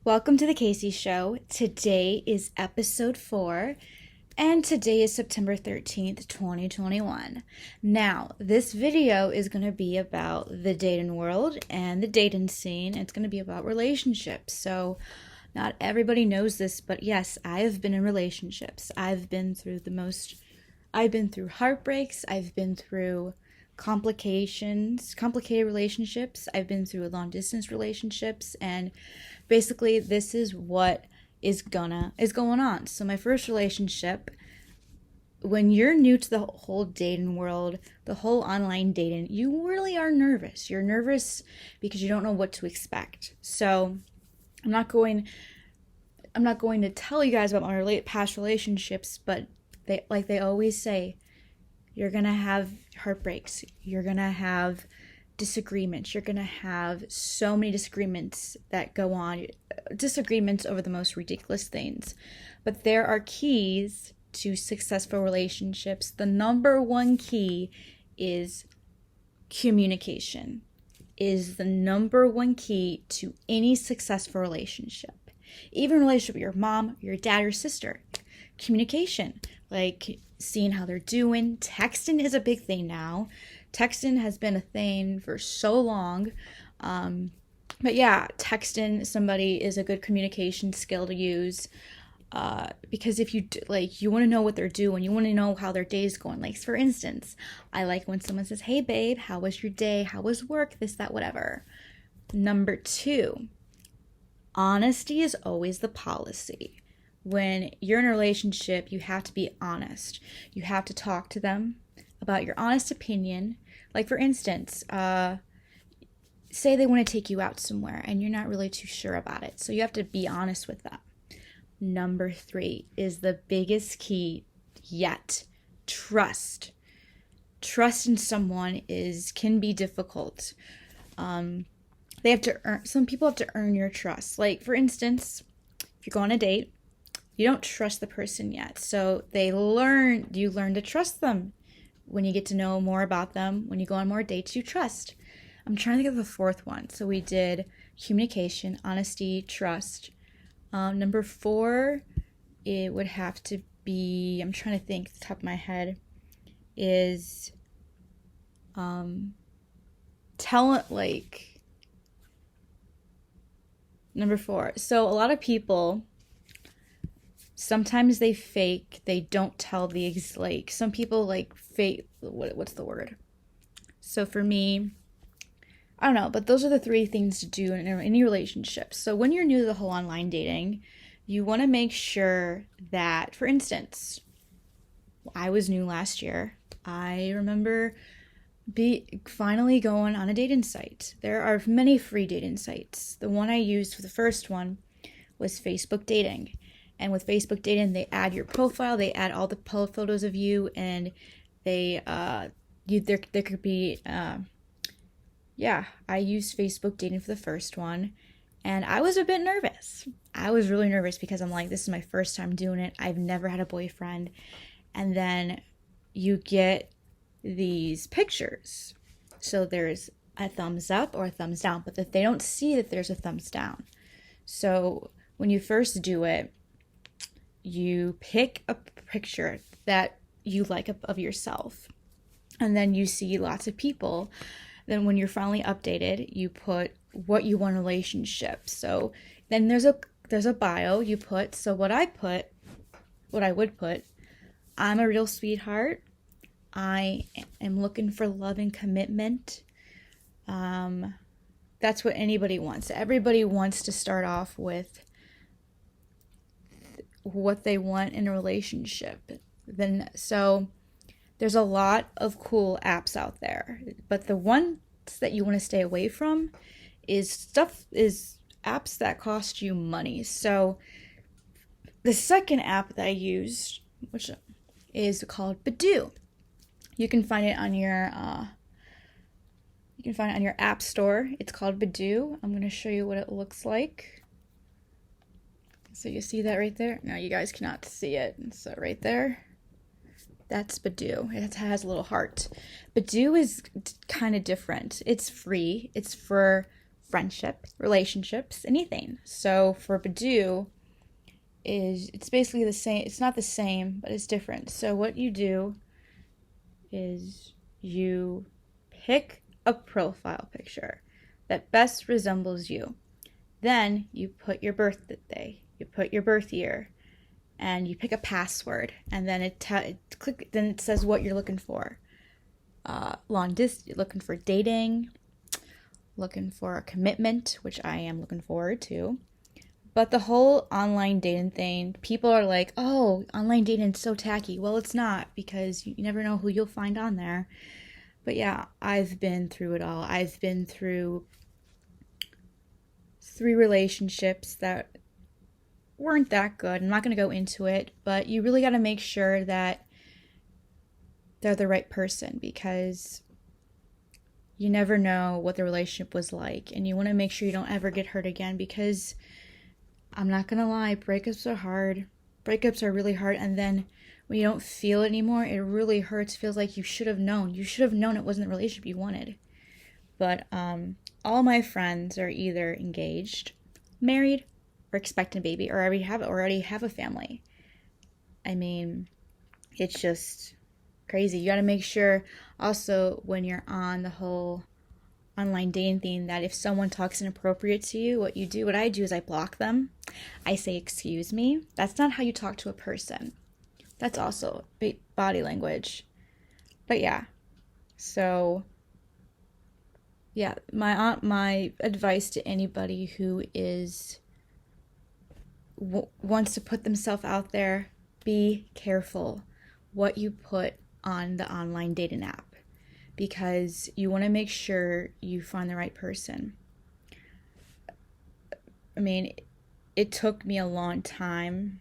Welcome to the Casey Show. Today is episode 4, and today is September 13th, 2021. Now, this video is going to be about the dating world and the dating scene. It's going to be about relationships. So, not everybody knows this, but yes, I have been in relationships. I've been through heartbreaks, I've been through complicated relationships, I've been through long distance relationships, and basically this is what is going on. So my first relationship, when you're new to the whole dating world, the whole online dating, you really are nervous. You're nervous because you don't know what to expect. So I'm not going to tell you guys about my past relationships, but they always say, you're going to have heartbreaks. You're going to have disagreements. You're going to have so many disagreements that go on. Disagreements over the most ridiculous things. But there are keys to successful relationships. The number one key is communication. Is the number one key to any successful relationship. Even a relationship with your mom, your dad, or sister. Communication. Like seeing how they're doing. Texting is a big thing now. Texting has been a thing for so long. But yeah, texting somebody is a good communication skill to use. Because if you want to know what they're doing, you want to know how their day's going. Like, for instance, I like when someone says, "Hey babe, how was your day? How was work?" This, that, whatever. Number 2, honesty is always the policy. When you're in a relationship, you have to be honest. You have to talk to them about your honest opinion. Like, for instance, say they want to take you out somewhere and you're not really too sure about it. So you have to be honest with them. Number 3 is the biggest key yet. Trust. Trust in someone can be difficult. Some people have to earn your trust. Like, for instance, if you go on a date, you don't trust the person yet. So you learn to trust them. When you get to know more about them, when you go on more dates, you trust. I'm trying to think of the 4th one. So we did communication, honesty, trust. Number 4, it would have to be, I'm trying to think at the top of my head, is talent, like, number 4. So a lot of people, sometimes they don't tell some people fake, what's the word? So for me, I don't know, but those are the 3 things to do in any relationship. So when you're new to the whole online dating, you want to make sure that, for instance, I was new last year. I remember finally going on a dating site. There are many free dating sites. The one I used for the first one was Facebook Dating. And with Facebook Dating, they add your profile, they add all the photos of you, and there could be, I used Facebook Dating for the first one, and I was a bit nervous. I was really nervous because I'm like, this is my first time doing it. I've never had a boyfriend. And then you get these pictures. So there's a thumbs up or a thumbs down, but they don't see that there's a thumbs down. So when you first do it, you pick a picture that you like of yourself, and then you see lots of people. Then when you're finally updated, you put what you want in a relationship. So then there's a bio you put. So what I would put, I'm a real sweetheart. I am looking for love and commitment. That's what anybody wants. Everybody wants to start off with what they want in a relationship. So there's a lot of cool apps out there, but the ones that you want to stay away from is apps that cost you money. So the second app that I used, which is called Badoo, you can find it on your app store. It's called Badoo. I'm going to show you what it looks like. So you see that right there? No, you guys cannot see it. So right there, that's Badoo. It has a little heart. Badoo is kind of different. It's free. It's for friendship, relationships, anything. So for Badoo, it's basically the same. It's not the same, but it's different. So what you do is you pick a profile picture that best resembles you. Then you put your birthday, you put your birth year, and you pick a password, and then then it says what you're looking for. Long distance, looking for dating, looking for a commitment, which I am looking forward to. But the whole online dating thing, people are like, oh, online dating is so tacky. Well, it's not, because you never know who you'll find on there. But yeah, I've been through it all. I've been through 3 relationships that weren't that good. I'm not going to go into it, but you really got to make sure that they're the right person, because you never know what the relationship was like, and you want to make sure you don't ever get hurt again, because I'm not going to lie, breakups are hard. Breakups are really hard, and then when you don't feel it anymore, it really hurts. It feels like you should have known. You should have known it wasn't the relationship you wanted. But all my friends are either engaged, married, or expecting a baby, or already have a family. I mean, it's just crazy. You got to make sure also when you're on the whole online dating thing that if someone talks inappropriate to you, what I do is I block them. I say, excuse me. That's not how you talk to a person. That's also body language. But yeah, so yeah, my advice to anybody who wants to put themselves out there, be careful what you put on the online dating app, because you want to make sure you find the right person. I mean, it took me a long time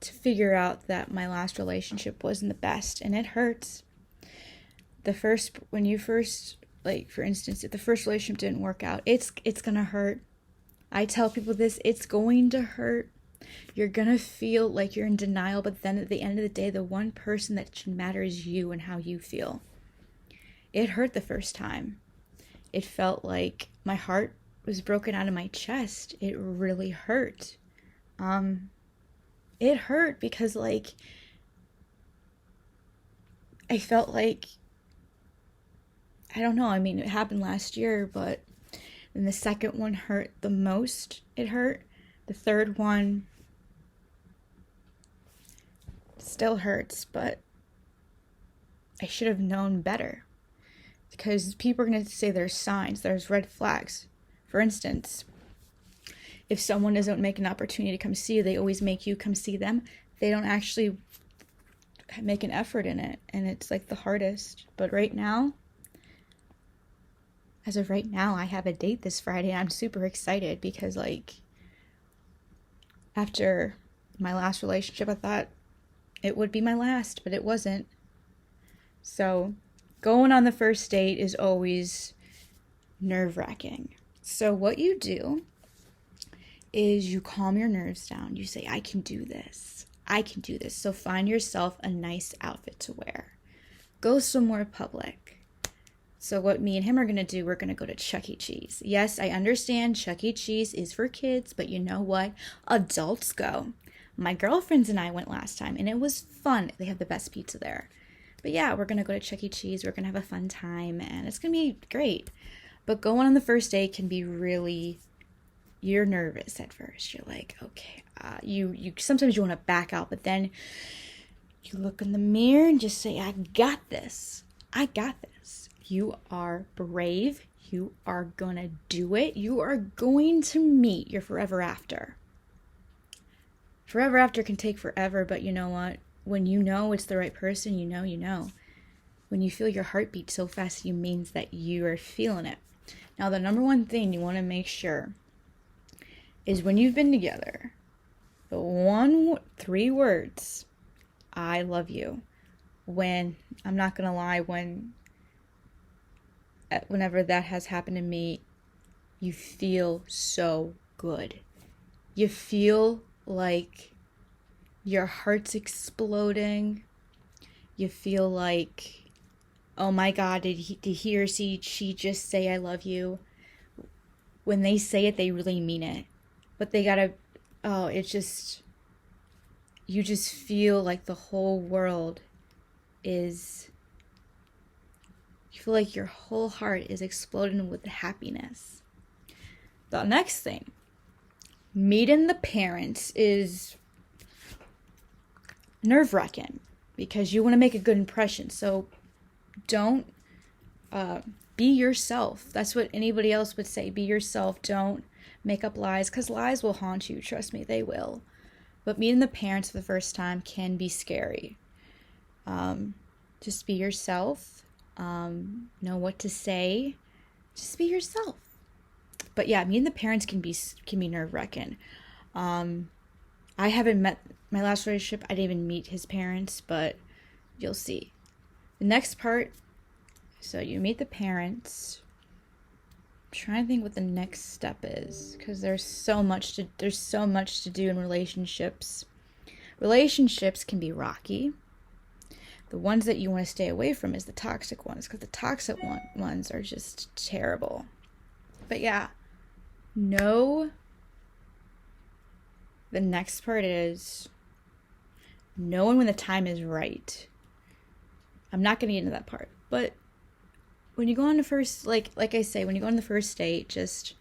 to figure out that my last relationship wasn't the best, and it hurts. When you first, like, for instance, if the first relationship didn't work out, it's gonna hurt. I tell people this, it's going to hurt. You're gonna feel like you're in denial, but then at the end of the day, the one person that should matter is you and how you feel. It hurt the first time. It felt like my heart was broken out of my chest. It really hurt. It hurt because, like, I felt like, I don't know, I mean, it happened last year, but then the second one hurt the most. It hurt. The third one still hurts, but I should have known better. Because people are going to say there's signs, there's red flags. For instance, if someone doesn't make an opportunity to come see you, they always make you come see them. They don't actually make an effort in it, and it's like the hardest. But as of right now, I have a date this Friday, and I'm super excited because, like, after my last relationship, I thought it would be my last, but it wasn't. So going on the first date is always nerve-wracking. So what you do is you calm your nerves down. You say, I can do this. I can do this. So find yourself a nice outfit to wear. Go somewhere public. So what me and him are going to do, we're going to go to Chuck E. Cheese. Yes, I understand Chuck E. Cheese is for kids, but you know what? Adults go. My girlfriends and I went last time, and it was fun. They have the best pizza there. But yeah, we're going to go to Chuck E. Cheese. We're going to have a fun time, and it's going to be great. But going on the first date can be really, you're nervous at first. You're like, okay, you sometimes you want to back out, but then you look in the mirror and just say, I got this. I got this. You are brave. You are going to do it. You are going to meet your forever after. Forever after can take forever, but you know what? When you know it's the right person, you know. When you feel your heartbeat so fast, it means that you are feeling it. Now, the number one thing you want to make sure is when you've been together, the 3 words, I love you. When, I'm not going to lie, whenever that has happened to me, you feel so good. You feel like your heart's exploding. You feel like, oh my God, did he or she just say I love you? when they say it, they really mean it. But they gotta, oh, it's just, you just feel like the whole world is, you feel like your whole heart is exploding with happiness. The next thing, meeting the parents is nerve-wracking because you want to make a good impression. So don't be yourself. That's what anybody else would say. Be yourself. Don't make up lies, because lies will haunt you. Trust me, they will. But meeting the parents for the first time can be scary. Just be yourself. Know what to say. Just be yourself. But yeah, meeting the parents can be nerve-wracking. I haven't met my last relationship. I didn't even meet his parents, but you'll see. The next part, so you meet the parents. I'm trying to think what the next step is, because there's so much to do in relationships. Relationships can be rocky. The ones that you want to stay away from is the toxic ones, because the toxic ones are just terrible. But yeah, the next part is knowing when the time is right. I'm not going to get into that part, but when you go on the first, like I say, when you go on the first date, just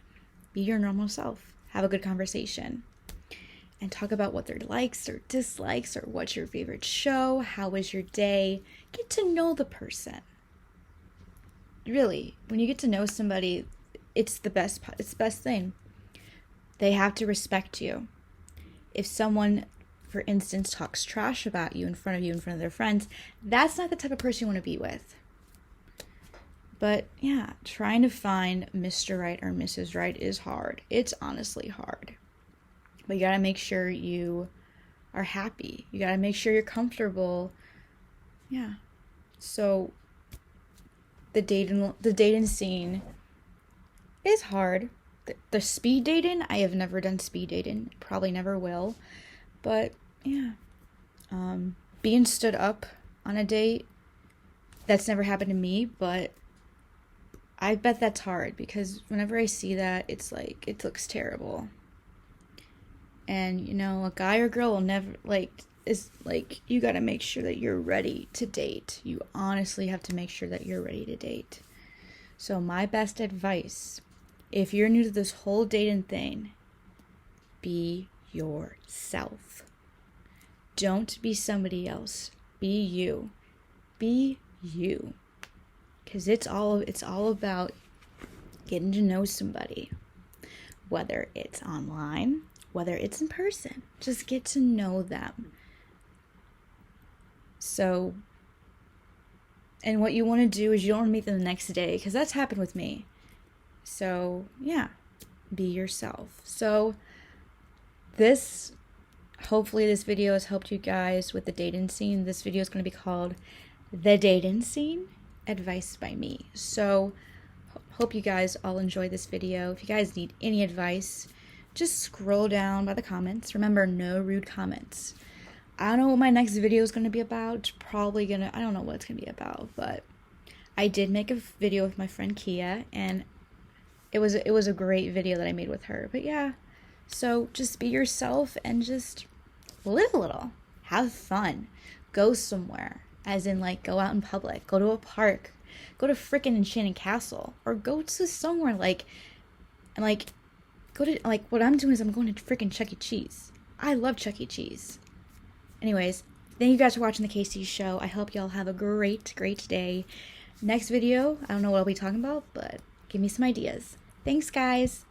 be your normal self. Have a good conversation and talk about what their likes or dislikes, or what's your favorite show, how was your day. Get to know the person. Really, when you get to know somebody, it's the best thing. They have to respect you. If someone, for instance, talks trash about you in front of their friends, that's not the type of person you want to be with. But yeah, trying to find Mr. Right or Mrs. Right is hard. It's honestly hard. But you gotta make sure you are happy. You gotta make sure you're comfortable. Yeah. So the dating scene is hard. The speed dating, I have never done speed dating. Probably never will. But yeah. Being stood up on a date, that's never happened to me, but I bet that's hard, because whenever I see that, it's like, it looks terrible. And, a guy or girl will never, you gotta make sure that you're ready to date. You honestly have to make sure that you're ready to date. So my best advice, if you're new to this whole dating thing, be yourself. Don't be somebody else. Be you. Be you. Because it's all about getting to know somebody. Whether it's online, whether it's in person. Just get to know them. So, and what you want to do is you don't want to meet them the next day, because that's happened with me. So, yeah, be yourself. So, hopefully this video has helped you guys with the dating scene. This video is going to be called The Dating Scene, Advice by Me. So, hope you guys all enjoyed this video. If you guys need any advice, just scroll down by the comments. Remember, no rude comments. I don't know what my next video is going to be about. I don't know what it's going to be about, but I did make a video with my friend Kia, and it was a great video that I made with her. But yeah, so just be yourself and just live a little. Have fun. Go somewhere. As in, go out in public. Go to a park. Go to frickin' Enchanted Castle. Or go to somewhere what I'm doing is I'm going to frickin' Chuck E. Cheese. I love Chuck E. Cheese. Anyways, thank you guys for watching the KC Show. I hope y'all have a great, great day. Next video, I don't know what I'll be talking about, but give me some ideas. Thanks, guys.